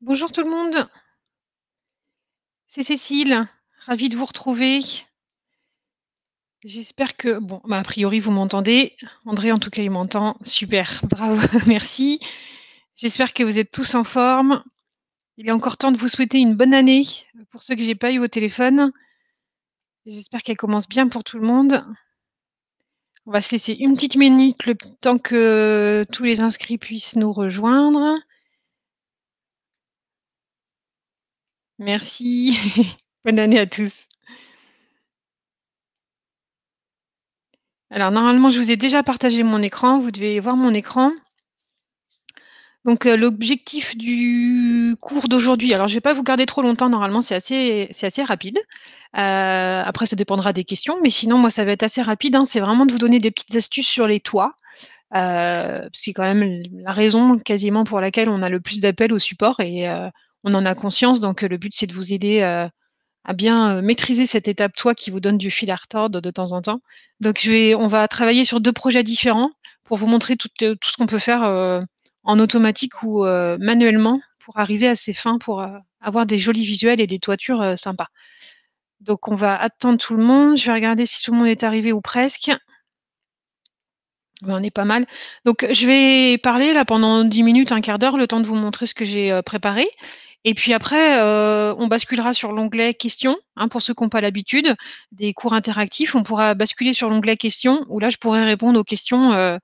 Bonjour tout le monde, c'est Cécile, ravie de vous retrouver. J'espère que bon, bah, a priori vous m'entendez. André en tout cas il m'entend, super, bravo, merci. J'espère que vous êtes tous en forme. Il est encore temps de vous souhaiter une bonne année pour ceux que j'ai pas eu au téléphone. J'espère qu'elle commence bien pour tout le monde. On va se laisser une petite minute le temps que tous les inscrits puissent nous rejoindre. Merci, bonne année à tous. Alors normalement je vous ai déjà partagé mon écran, vous devez voir mon écran. Donc l'objectif du cours d'aujourd'hui, alors je ne vais pas vous garder trop longtemps, normalement c'est assez rapide. Après ça dépendra des questions, mais sinon moi ça va être assez rapide, hein. C'est vraiment de vous donner des petites astuces sur les toits, c'est quand même la raison quasiment pour laquelle on a le plus d'appels au support et on en a conscience, donc le but c'est de vous aider, à bien, maîtriser cette étape toit qui vous donne du fil à retordre de temps en temps. Donc on va travailler sur 2 projets différents pour vous montrer tout ce qu'on peut faire, en automatique ou, manuellement pour arriver à ces fins, pour, avoir des jolis visuels et des toitures, sympas. Donc on va attendre tout le monde. Je vais regarder si tout le monde est arrivé ou presque. On est pas mal. Donc je vais parler là pendant 10 minutes, un quart d'heure, le temps de vous montrer ce que j'ai, préparé et puis après, on basculera sur l'onglet questions, hein, pour ceux qui ont pas l'habitude des cours interactifs. On pourra basculer sur l'onglet questions où là, je pourrai répondre aux questions, bah,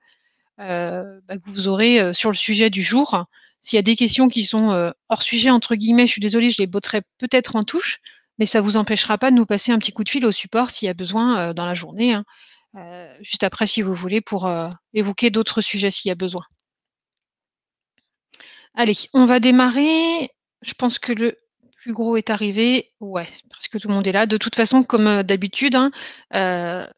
que vous aurez, sur le sujet du jour. S'il y a des questions qui sont, «hors sujet» entre guillemets, je suis désolée, je les botterai peut-être en touche, mais ça vous empêchera pas de nous passer un petit coup de fil au support s'il y a besoin, dans la journée, hein. Juste après si vous voulez pour, évoquer d'autres sujets s'il y a besoin. Allez, on va démarrer. Je pense que le plus gros est arrivé. Ouais, presque tout le monde est là. De toute façon, comme, d'habitude, hein,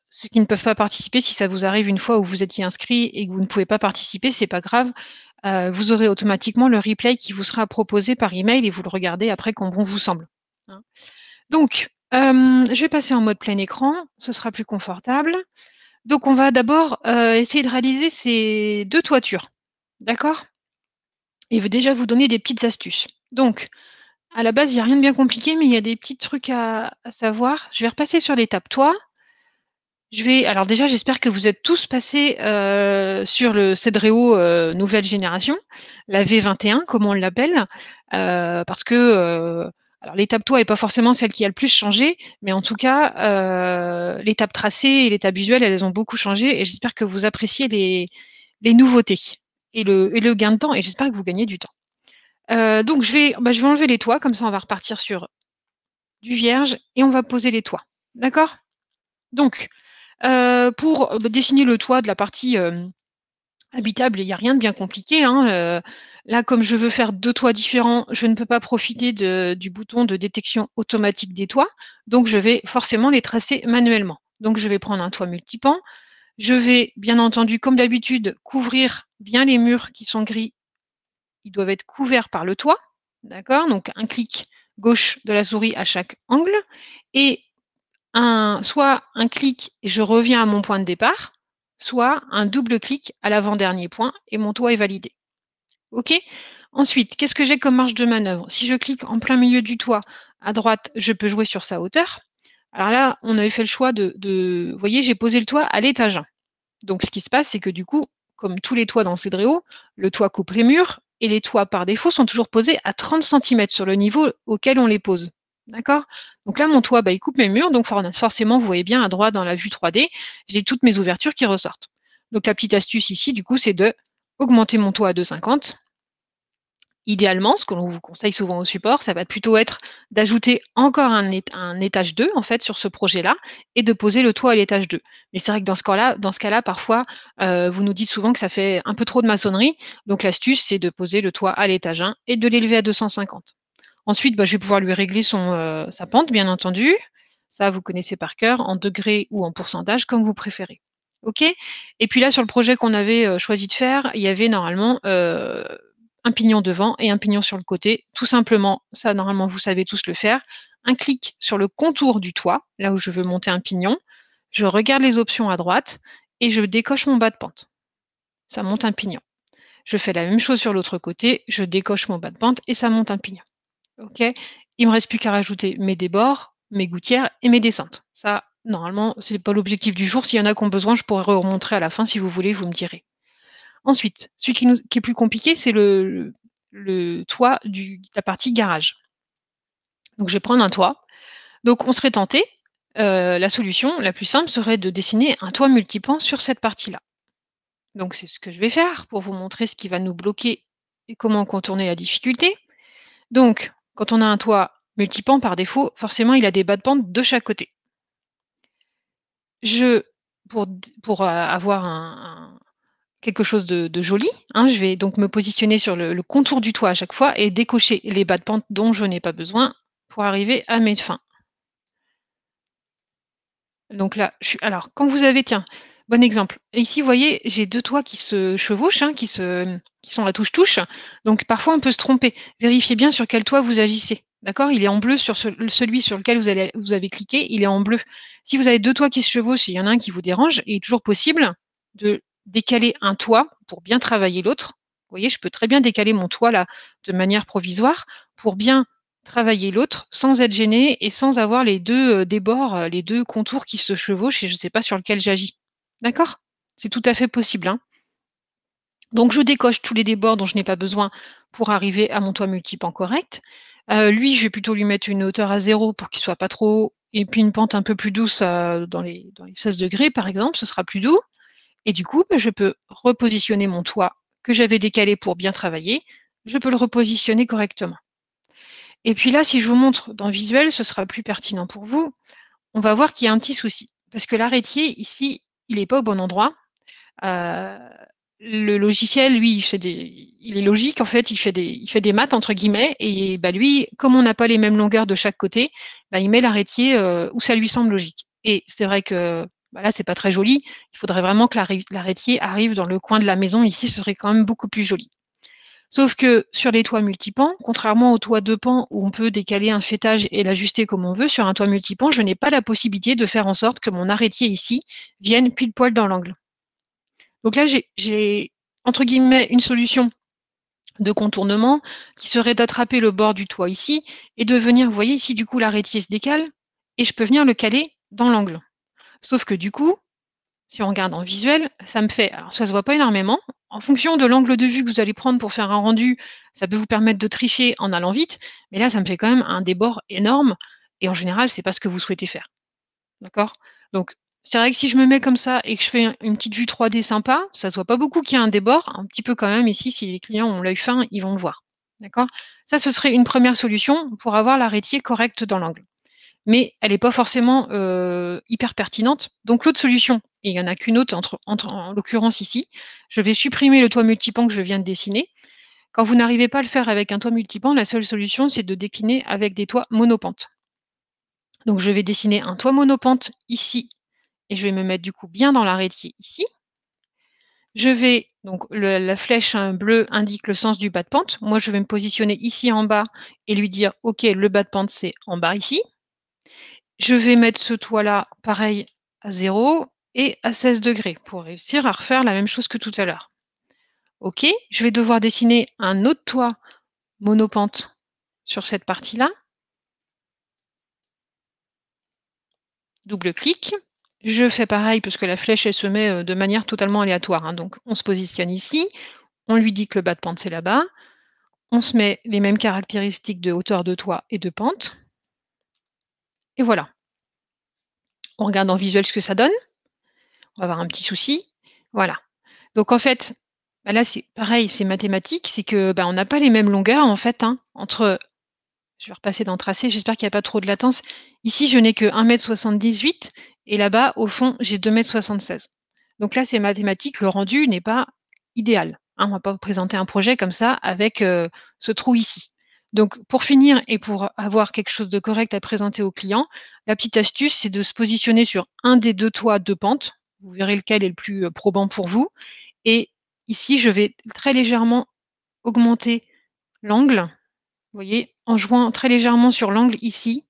ceux qui ne peuvent pas participer, si ça vous arrive une fois où vous étiez inscrit et que vous ne pouvez pas participer, c'est pas grave. Vous aurez automatiquement le replay qui vous sera proposé par email et vous le regardez après comme bon vous semble, hein. Donc, je vais passer en mode plein écran, ce sera plus confortable. Donc on va d'abord, essayer de réaliser ces 2 toitures, d'accord? Et veut déjà vous donner des petites astuces. Donc, à la base, il y a rien de bien compliqué, mais il y a des petits trucs à savoir. Je vais repasser sur l'étape toit. Alors déjà, j'espère que vous êtes tous passés, sur le Cedréo, nouvelle génération, la V21 comme on l'appelle, parce que, alors l'étape toit est pas forcément celle qui a le plus changé, mais en tout cas, l'étape tracée et l'étape visuelle, elles ont beaucoup changé et j'espère que vous appréciez les nouveautés et le gain de temps et j'espère que vous gagnez du temps. Donc je vais enlever les toits, comme ça on va repartir sur du vierge et on va poser les toits. D'accord? Donc, pour, dessiner le toit de la partie, habitable, il y a rien de bien compliqué, hein, là, comme je veux faire 2 toits différents, je ne peux pas profiter du bouton de détection automatique des toits, donc je vais forcément les tracer manuellement. Donc je vais prendre un toit multipan. Je vais, bien entendu, comme d'habitude, couvrir bien les murs qui sont gris. Ils doivent être couverts par le toit, d'accord? Donc un clic gauche de la souris à chaque angle et soit un clic et je reviens à mon point de départ, soit un double clic à l'avant-dernier point et mon toit est validé. OK? Ensuite, qu'est-ce que j'ai comme marge de manœuvre? Si je clique en plein milieu du toit, à droite, je peux jouer sur sa hauteur. Alors là, on avait fait le choix vous voyez, j'ai posé le toit à l'étage 1. Donc ce qui se passe, c'est que du coup, comme tous les toits dans Cedréo, le toit coupe les murs et les toits par défaut sont toujours posés à 30 centimètres sur le niveau auquel on les pose. D'accord? Donc là, mon toit, bah, il coupe mes murs, donc forcément, vous voyez bien à droite dans la vue 3D, j'ai toutes mes ouvertures qui ressortent. Donc la petite astuce ici, du coup, c'est de augmenter mon toit à 2,50. Idéalement, ce que l'on vous conseille souvent au support, ça va plutôt être d'ajouter encore un étage 2 en fait sur ce projet-là et de poser le toit à l'étage 2. Mais c'est vrai que dans ce cas-là, parfois, vous nous dites souvent que ça fait un peu trop de maçonnerie. Donc l'astuce, c'est de poser le toit à l'étage 1 et de l'élever à 250. Ensuite, bah, je vais pouvoir lui régler sa pente, bien entendu. Ça, vous connaissez par cœur, en degrés ou en pourcentage, comme vous préférez. OK? Et puis là, sur le projet qu'on avait choisi de faire, il y avait normalement un pignon devant et un pignon sur le côté. Tout simplement, ça normalement vous savez tous le faire. Un clic sur le contour du toit, là où je veux monter un pignon. Je regarde les options à droite et je décoche mon bas de pente. Ça monte un pignon. Je fais la même chose sur l'autre côté, je décoche mon bas de pente et ça monte un pignon. OK? Il me reste plus qu'à rajouter mes débords, mes gouttières et mes descentes. Ça, normalement, c'est pas l'objectif du jour. S'il y en a qui ont besoin, je pourrais remontrer à la fin si vous voulez, vous me direz. Ensuite, celui qui est plus compliqué, c'est le toit de la partie garage. Donc je vais prendre un toit. Donc on serait tenté, la solution la plus simple serait de dessiner un toit multipan sur cette partie-là. Donc c'est ce que je vais faire pour vous montrer ce qui va nous bloquer et comment contourner la difficulté. Donc, quand on a un toit multipan par défaut, forcément il a des bas de pente de chaque côté. Je pour avoir quelque chose de joli, hein, je vais donc me positionner sur le contour du toit à chaque fois et décocher les bas de pente dont je n'ai pas besoin pour arriver à mes fins. Donc là, alors quand vous avez tiens, bon exemple. Ici, vous voyez, j'ai 2 toits qui se chevauchent, hein, qui sont à touche-touche. Donc parfois, on peut se tromper. Vérifiez bien sur quel toit vous agissez. D'accord? Il est en bleu sur celui sur lequel vous avez cliqué, il est en bleu. Si vous avez 2 toits qui se chevauchent et il y en a un qui vous dérange, il est toujours possible de décaler un toit pour bien travailler l'autre. Vous voyez, je peux très bien décaler mon toit là, de manière provisoire, pour bien travailler l'autre sans être gêné et sans avoir les 2 débords, les 2 contours qui se chevauchent et je ne sais pas sur lequel j'agis. D'accord? C'est tout à fait possible, hein. Donc je décoche tous les débords dont je n'ai pas besoin pour arriver à mon toit multipan correct. Lui, je vais plutôt lui mettre une hauteur à 0 pour qu'il soit pas trop haut et puis une pente un peu plus douce, dans les 16° par exemple, ce sera plus doux et du coup, bah, je peux repositionner mon toit que j'avais décalé pour bien travailler, je peux le repositionner correctement. Et puis là, si je vous montre dans le visuel, ce sera plus pertinent pour vous. On va voir qu'il y a un petit souci. Parce que l'arrêtier, ici, il n'est pas au bon endroit. Heu, le logiciel, lui, il est logique, en fait, il fait des maths, entre guillemets, et bah, lui, comme on n'a pas les mêmes longueurs de chaque côté, bah, il met l'arrêtier, où ça lui semble logique. Et c'est vrai que, bah, là, c'est pas très joli. Il faudrait vraiment que l'arrêtier arrive dans le coin de la maison. Ici, ce serait quand même beaucoup plus joli. Sauf que sur les toits multipans, contrairement aux toits de pans où on peut décaler un faîtage et l'ajuster comme on veut, sur un toit multipan, je n'ai pas la possibilité de faire en sorte que mon arrêtier ici vienne pile poil dans l'angle. Donc là, j'ai entre guillemets une solution de contournement qui serait d'attraper le bord du toit ici et de venir, vous voyez ici, du coup, l'arrêtier se décale et je peux venir le caler dans l'angle. Sauf que du coup, si on regarde en visuel, ça me fait alors ça se voit pas énormément. En fonction de l'angle de vue que vous allez prendre pour faire un rendu, ça peut vous permettre de tricher en allant vite, mais là, ça me fait quand même un débord énorme et en général, c'est pas ce que vous souhaitez faire. D'accord? Donc c'est vrai que si je me mets comme ça et que je fais une petite vue 3D sympa, ça se voit pas beaucoup qu'il y a un débord, un petit peu quand même ici, si les clients ont l'œil fin, ils vont le voir. D'accord? Ça, ce serait une première solution pour avoir l'arrêtier correct dans l'angle. Mais elle n'est pas forcément, hyper pertinente. Donc l'autre solution, et il y en a qu'une autre en l'occurrence ici, je vais supprimer le toit multipan que je viens de dessiner. Quand vous n'arrivez pas à le faire avec un toit multipan, la seule solution, c'est de décliner avec des toits monopentes. Donc je vais dessiner un toit monopente ici et je vais me mettre du coup bien dans l'arrêtier ici. Je vais donc la flèche, hein, bleue indique le sens du bas de pente. Moi, je vais me positionner ici en bas et lui dire: «OK, le bas de pente, c'est en bas ici». Je vais mettre ce toit-là, pareil, à 0 et à 16° pour réussir à refaire la même chose que tout à l'heure. OK, je vais devoir dessiner un autre toit monopente sur cette partie-là. Double clic. Je fais pareil parce que la flèche, elle se met, de manière totalement aléatoire, hein, donc on se positionne ici, on lui dit que le bas de pente, c'est là-bas. On se met les mêmes caractéristiques de hauteur de toit et de pente et voilà. On regarde en visuel ce que ça donne. On va avoir un petit souci. Voilà. Donc en fait, bah, là, c'est pareil, c'est mathématique, c'est que, bah, on n'a pas les mêmes longueurs en fait, hein, entre je vais repasser dans tracé, j'espère qu'il y a pas trop de latence. Ici, je n'ai que 1,78 m et là-bas, au fond, j'ai 2,76 m. Donc là, c'est mathématique, le rendu n'est pas idéal, hein. On va pas présenter un projet comme ça avec, ce trou ici. Donc pour finir et pour avoir quelque chose de correct à présenter au client, la petite astuce, c'est de se positionner sur un des 2 toits de pente. Vous verrez lequel est le plus, probant pour vous et ici, je vais très légèrement augmenter l'angle. Vous voyez? En jouant très légèrement sur l'angle ici,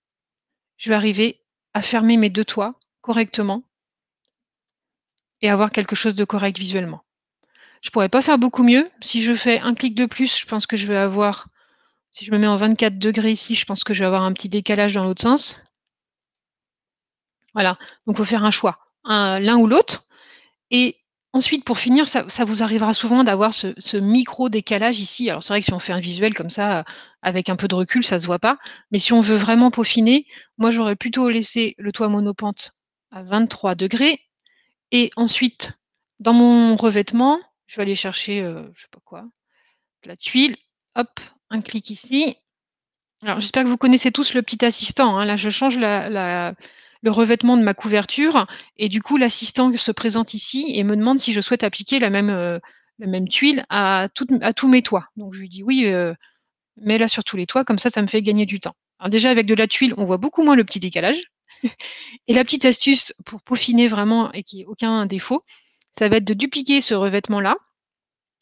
je vais arriver à fermer mes 2 toits correctement et avoir quelque chose de correct visuellement. Je pourrais pas faire beaucoup mieux. Si je fais un clic de plus, je pense que je vais avoir si je me mets en 24° ici, je pense que je vais avoir un petit décalage dans l'autre sens. Voilà, donc il faut faire un choix, l'un ou l'autre et ensuite pour finir, ça vous arrivera souvent d'avoir ce micro décalage ici. Alors c'est vrai que si on fait un visuel comme ça, avec un peu de recul, ça se voit pas, mais si on veut vraiment peaufiner, moi j'aurais plutôt laissé le toit monopente à 23° et ensuite dans mon revêtement, je vais aller chercher, je sais pas quoi, de la tuile, hop, un clic ici. Alors j'espère que vous connaissez tous le petit assistant, hein. Là, je change le revêtement de ma couverture et du coup, l'assistant se présente ici et me demande si je souhaite appliquer la même tuile à tous mes toits. Donc je lui dis: «Oui, mets-la sur tous les toits, comme ça me fait gagner du temps». Alors déjà avec de la tuile, on voit beaucoup moins le petit décalage et la petite astuce pour peaufiner vraiment et qu'il y ait aucun défaut, ça va être de dupliquer ce revêtement-là,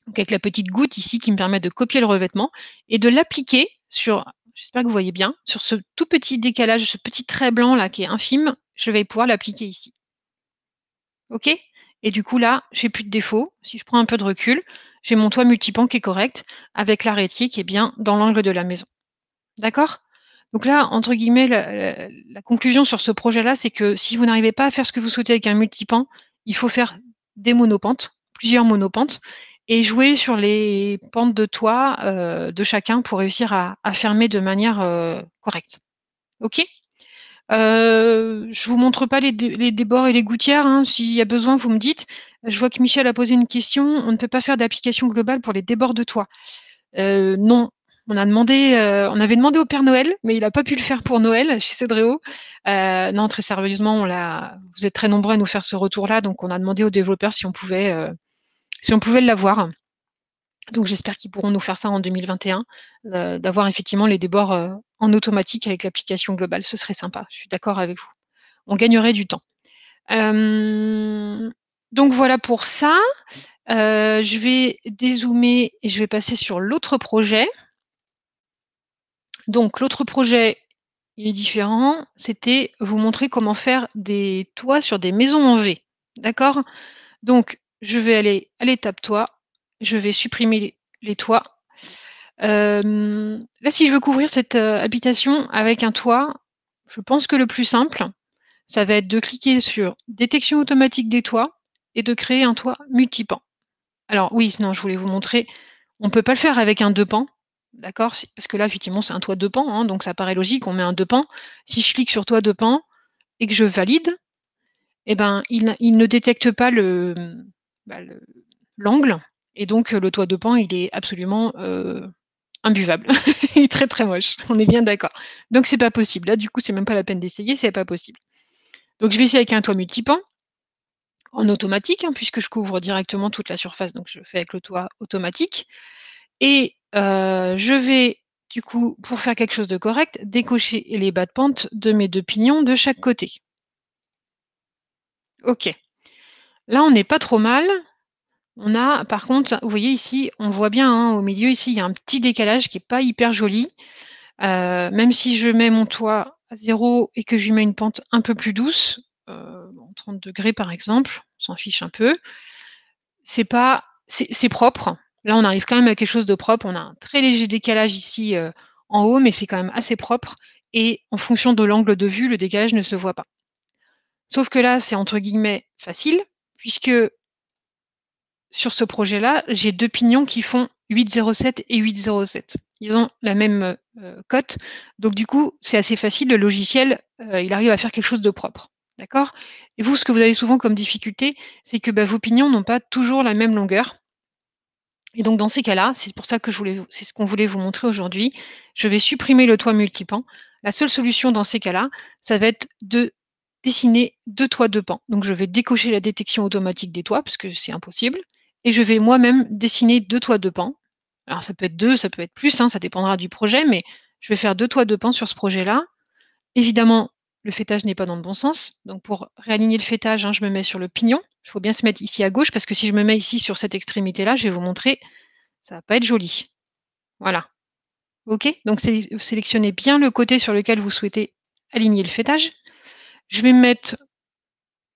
donc avec la petite goutte ici qui me permet de copier le revêtement et de l'appliquer sur j'espère que vous voyez bien, sur ce tout petit décalage, ce petit trait blanc là qui est infime, je vais pouvoir l'appliquer ici. OK? Et du coup là, j'ai plus de défaut. Si je prends un peu de recul, j'ai mon toit multipan qui est correct, avec l'arrêtier qui est bien dans l'angle de la maison. D'accord? Donc là, entre guillemets, la conclusion sur ce projet-là, c'est que si vous n'arrivez pas à faire ce que vous souhaitez avec un multipan, il faut faire des monopentes, plusieurs monopentes et jouer sur les pentes de toit, de chacun pour réussir à fermer de manière, correcte. OK? Je vous montre pas les débords et les gouttières, hein, s'il y a besoin, vous me dites. Je vois que Michel a posé une question. On ne peut pas faire d'application globale pour les débords de toit. Non, on avait demandé au Père Noël, mais il a pas pu le faire pour Noël chez Cedréo. Non, très sérieusement, vous êtes très nombreux à nous faire ce retour-là, donc on a demandé aux développeurs si on pouvait l'avoir. Donc j'espère qu'ils pourront nous faire ça en 2021, d'avoir effectivement les débords, en automatique avec l'application globale. Ce serait sympa, je suis d'accord avec vous. On gagnerait du temps. Donc voilà pour ça. Je vais dézoomer et je vais passer sur l'autre projet. Donc l'autre projet, il est différent. C'était vous montrer comment faire des toits sur des maisons en V. D'accord? Donc je vais aller à l'étape toit, je vais supprimer les toits. Là, si je veux couvrir cette, habitation avec un toit, je pense que le plus simple, ça va être de cliquer sur détection automatique des toits et de créer un toit multipan. Alors oui, non, je voulais vous montrer, on ne peut pas le faire avec un 2 pans, d'accord? Parce que là, effectivement, c'est un toit 2 pans, hein, donc ça paraît logique, on met un 2 pans. Si je clique sur toit 2 pans et que je valide, eh ben, il ne détecte pas bah, l'angle et donc le toit 2 pans, il est absolument, imbuvable. Il est très, très moche, on est bien d'accord. Donc c'est pas possible. Là, du coup, c'est même pas la peine d'essayer, c'est pas possible. Donc je vais essayer avec un toit multipan, en automatique, hein, puisque je couvre directement toute la surface, donc je fais avec le toit automatique et je vais du coup, pour faire quelque chose de correct, décocher les bas de pente de mes 2 pignons de chaque côté. OK. Là, on n'est pas trop mal. On a par contre, vous voyez ici, on voit bien, hein, au milieu ici, il y a un petit décalage qui est pas hyper joli. Même si je mets mon toit à 0 et que je lui mets une pente un peu plus douce, bon 30° par exemple, on s'en fiche un peu. C'est pas c'est propre. Là, on arrive quand même à quelque chose de propre. On a un très léger décalage ici, en haut, mais c'est quand même assez propre et en fonction de l'angle de vue, le décalage ne se voit pas. Sauf que là, c'est entre guillemets «facile» puisque sur ce projet-là, j'ai 2 pignons qui font 8,07 et 8,07. Ils ont la même, cote, donc du coup, c'est assez facile. Le logiciel, il arrive à faire quelque chose de propre. D'accord? Et vous, ce que vous avez souvent comme difficulté, c'est que, bah, vos pignons n'ont pas toujours la même longueur et donc dans ces cas-là, c'est pour ça que c'est ce qu'on voulait vous montrer aujourd'hui. Je vais supprimer le toit multipan. La seule solution dans ces cas-là, ça va être de dessiner 2 toits de pans. Donc je vais décocher la détection automatique des toits, parce que c'est impossible et je vais moi-même dessiner 2 toits de pans. Alors ça peut être 2, ça peut être plus, hein, ça dépendra du projet, mais je vais faire 2 toits de pans sur ce projet-là. Évidemment, le faîtage n'est pas dans le bon sens, donc pour réaligner le faîtage, hein, je me mets sur le pignon. Il faut bien se mettre ici à gauche parce que si je me mets ici sur cette extrémité-là, je vais vous montrer, ça va pas être joli. Voilà. OK? Donc sélectionnez bien le côté sur lequel vous souhaitez aligner le faîtage. Je vais me mettre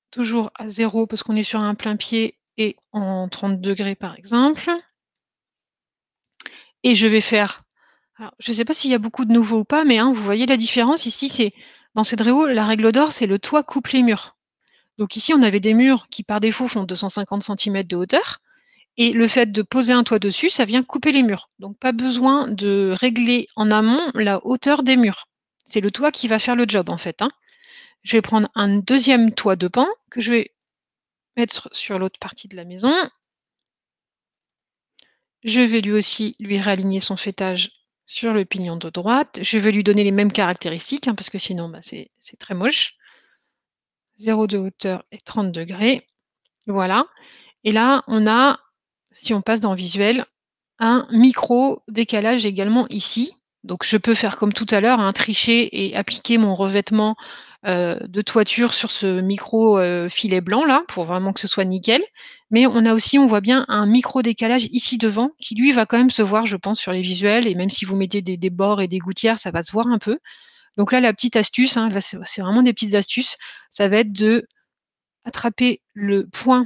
toujours à 0 parce qu'on est sur un plein pied et en 30° par exemple. Et je vais faire alors je ne sais pas s'il y a beaucoup de nouveaux ou pas, mais hein, vous voyez la différence ici, c'est dans Cedréo, la règle d'or, c'est le toit coupe les murs. Donc ici, on avait des murs qui par défaut font 250 centimètres de hauteur et le fait de poser un toit dessus, ça vient couper les murs. Donc pas besoin de régler en amont la hauteur des murs. C'est le toit qui va faire le job en fait, hein. Je vais prendre un deuxième toit de pan que je vais mettre sur l'autre partie de la maison. Je vais lui aussi lui réaligner son faîtage sur le pignon de droite. Je vais lui donner les mêmes caractéristiques, hein, parce que sinon bah, c'est très moche. 0 de hauteur et 30°. Voilà. Et là, on a, si on passe dans visuel, un micro décalage également ici. Donc je peux faire comme tout à l'heure, hein, tricher et appliquer mon revêtement de toiture sur ce micro filet blanc là, pour vraiment que ce soit nickel. Mais on a aussi, on voit bien un micro décalage ici devant, qui lui va quand même se voir, je pense, sur les visuels. Et même si vous mettez des bords et des gouttières, ça va se voir un peu. Donc là, la petite astuce, hein, là c'est vraiment des petites astuces, ça va être de attraper le point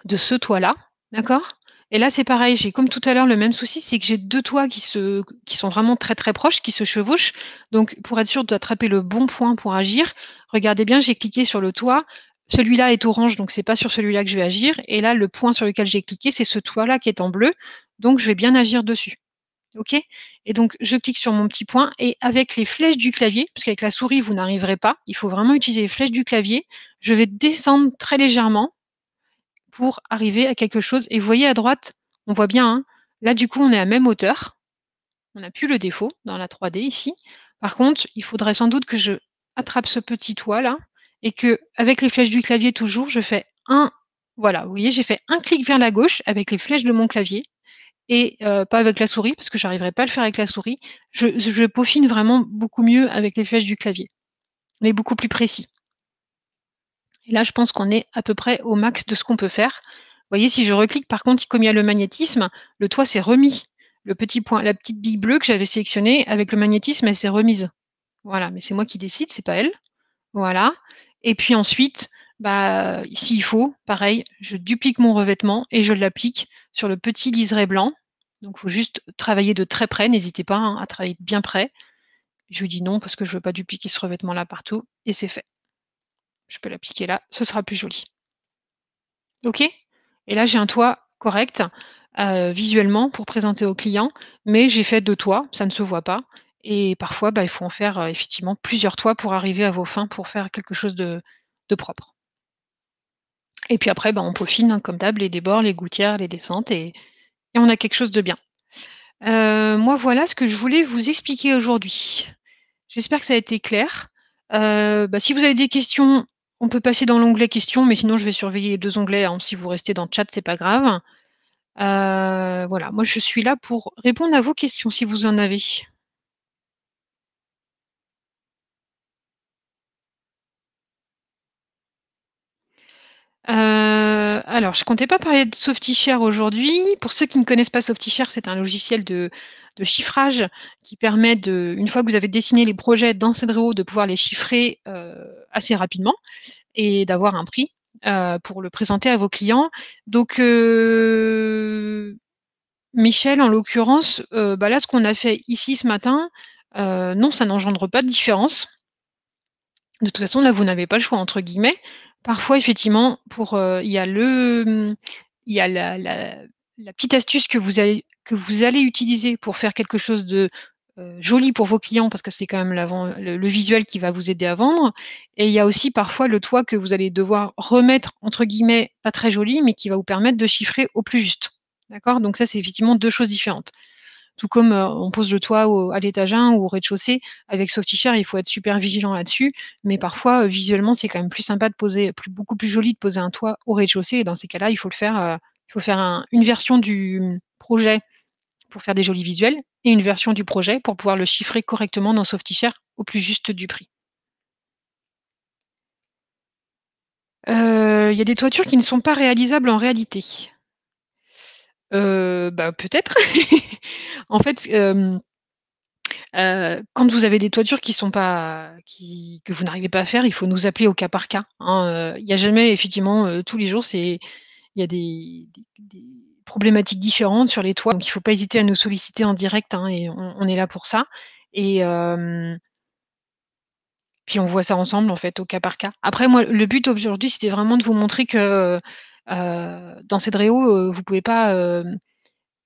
de ce toit-là, d'accord? Et là, c'est pareil, j'ai comme tout à l'heure le même souci, c'est que j'ai 2 toits qui sont vraiment très, très proches, qui se chevauchent. Donc pour être sûr d'attraper le bon point pour agir, regardez bien, j'ai cliqué sur le toit. Celui-là est orange, donc c'est pas sur celui-là que je vais agir. Et là, le point sur lequel j'ai cliqué, c'est ce toit-là qui est en bleu. Donc je vais bien agir dessus. OK? Et donc je clique sur mon petit point et avec les flèches du clavier, parce qu'avec la souris, vous n'arriverez pas, il faut vraiment utiliser les flèches du clavier, je vais descendre très légèrement pour arriver à quelque chose. Et vous voyez à droite, on voit bien, hein, là du coup on est à même hauteur. On n'a plus le défaut dans la 3D ici. Par contre, il faudrait sans doute que je attrape ce petit toit là et que avec les flèches du clavier toujours, je fais un voilà, vous voyez, j'ai fait un clic vers la gauche avec les flèches de mon clavier et pas avec la souris parce que j'arriverai pas à le faire avec la souris. Je peaufine vraiment beaucoup mieux avec les flèches du clavier, mais beaucoup plus précis. Et là, je pense qu'on est à peu près au max de ce qu'on peut faire. Vous voyez, si je reclique, par contre, comme il y a le magnétisme, le toit s'est remis. Le petit point, la petite bille bleue que j'avais sélectionnée, avec le magnétisme, elle s'est remise. Voilà, mais c'est moi qui décide, c'est pas elle. Voilà. Et puis ensuite, bah, s'il faut, pareil, je duplique mon revêtement et je l'applique sur le petit liseré blanc. Donc, il faut juste travailler de très près. N'hésitez pas, hein, à travailler de bien près. Je lui dis non parce que je ne veux pas dupliquer ce revêtement-là partout. Et c'est fait. Je peux l'appliquer là, ce sera plus joli. OK? Et là, j'ai un toit correct, visuellement pour présenter au client, mais j'ai fait 2 toits, ça ne se voit pas et parfois, bah, il faut en faire, effectivement plusieurs toits pour arriver à vos fins, pour faire quelque chose de propre. Et puis après, bah, on peaufine, hein, comme d'hab, les débords, les gouttières, les descentes et on a quelque chose de bien. Moi, voilà ce que je voulais vous expliquer aujourd'hui. J'espère que ça a été clair. Bah, si vous avez des questions, on peut passer dans l'onglet questions, mais sinon je vais surveiller les 2 onglets, hein. Si vous restez dans le chat, c'est pas grave. Voilà, moi je suis là pour répondre à vos questions si vous en avez. Alors je comptais pas parler de Softichère aujourd'hui. Pour ceux qui ne connaissent pas Softichère, c'est un logiciel de chiffrage qui permet de une fois que vous avez dessiné les projets dans Cedréo, de pouvoir les chiffrer, assez rapidement et d'avoir un prix, pour le présenter à vos clients. Donc Michel, en l'occurrence, bah, là, ce qu'on a fait ici ce matin, non, ça n'engendre pas de différence. De toute façon, là, vous n'avez pas le choix entre guillemets. Parfois, effectivement, il y a il y a la petite astuce que vous allez utiliser pour faire quelque chose de, joli pour vos clients parce que c'est quand même le visuel qui va vous aider à vendre et il y a aussi parfois le toit que vous allez devoir remettre entre guillemets «pas très joli» mais qui va vous permettre de chiffrer au plus juste. D'accord? Donc ça, c'est effectivement 2 choses différentes. Tout comme, on pose le toit à l'étage 1 ou au rez-de-chaussée, avec Softichère, il faut être super vigilant là-dessus, mais parfois, visuellement, c'est quand même plus sympa de poser beaucoup plus joli de poser un toit au rez-de-chaussée et dans ces cas-là, il faut faire une version du, projet pour faire des jolis visuels et une version du projet pour pouvoir le chiffrer correctement dans Softichère au plus juste du prix. Il y a des toitures qui ne sont pas réalisables en réalité. Bah, peut-être. En fait, Quand vous avez des toitures qui sont pas qui que vous n'arrivez pas à faire, il faut nous appeler au cas par cas, hein, il y a jamais effectivement, tous les jours, il y a des problématiques différentes sur les toits, donc il faut pas hésiter à nous solliciter en direct, hein, et on est là pour ça et puis on voit ça ensemble, en fait, au cas par cas. Après moi, le but aujourd'hui, c'était vraiment de vous montrer que, dans Cedréo, vous pouvez pas,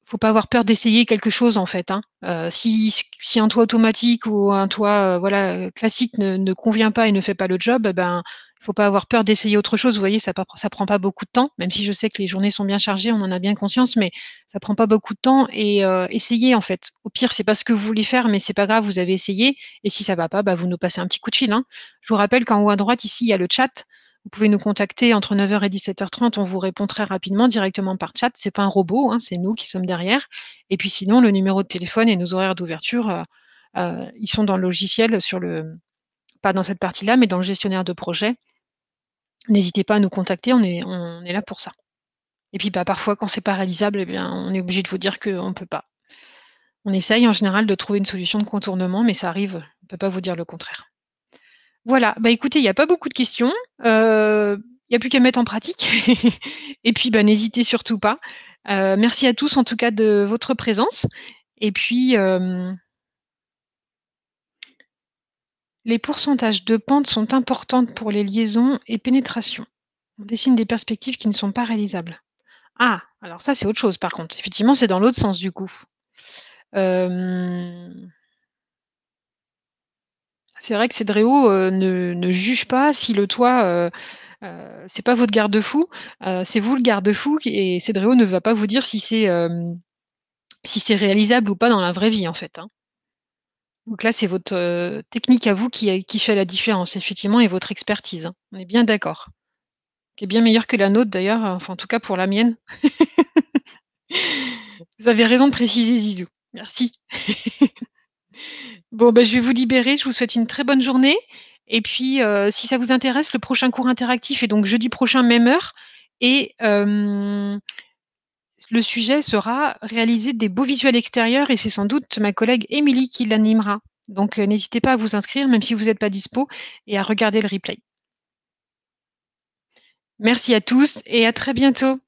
faut pas avoir peur d'essayer quelque chose, en fait, hein. Si un toit automatique ou un toit, voilà, classique ne convient pas et ne fait pas le job, eh ben, faut pas avoir peur d'essayer autre chose. Vous voyez, ça prend pas beaucoup de temps, même si je sais que les journées sont bien chargées, on en a bien conscience, mais ça prend pas beaucoup de temps et essayez, en fait. Au pire, c'est pas ce que vous voulez faire, mais c'est pas grave, vous avez essayé et si ça va pas, bah, vous nous passez un petit coup de fil, hein. Je vous rappelle qu'en haut à droite, ici, il y a le chat. Vous pouvez nous contacter entre 9 heures et 17h30, on vous répond très rapidement directement par chat. C'est pas un robot, hein, c'est nous qui sommes derrière. Et puis sinon, le numéro de téléphone et nos horaires d'ouverture, ils sont dans le logiciel sur le pas dans cette partie-là, mais dans le gestionnaire de projet. N'hésitez pas à nous contacter, on est là pour ça. Et puis, bah, parfois quand c'est pas réalisable, eh bien, on est obligé de vous dire qu'on ne peut pas. On essaye en général de trouver une solution de contournement, mais ça arrive, on ne peut pas vous dire le contraire. Voilà, bah, écoutez, il y a pas beaucoup de questions, il y a plus qu'à mettre en pratique et puis, bah, n'hésitez surtout pas. Merci à tous en tout cas de votre présence et puis, les pourcentages de pente sont importantes pour les liaisons et pénétrations. On dessine des perspectives qui ne sont pas réalisables. Ah! Alors ça, c'est autre chose par contre. Effectivement, c'est dans l'autre sens du coup. Hem, c'est vrai que Cedréo, ne juge pas si le toit, c'est pas votre garde-fou, c'est vous le garde-fou et Cedréo ne va pas vous dire si c'est réalisable ou pas dans la vraie vie, en fait, hein. Donc là, c'est votre, technique à vous qui fait la différence, effectivement et votre expertise, hein. On est bien d'accord. Qui est bien meilleure que la nôtre d'ailleurs, enfin en tout cas pour la mienne. Vous avez raison de préciser Zizou. Merci. Bon, bah, je vais vous libérer, je vous souhaite une très bonne journée et puis, si ça vous intéresse, le prochain cours interactif est donc jeudi prochain, même heure et le sujet sera réaliser des beaux visuels extérieurs et c'est sans doute ma collègue Émilie qui l'animera. Donc, n'hésitez pas à vous inscrire même si vous êtes pas dispo et à regarder le replay. Merci à tous et à très bientôt.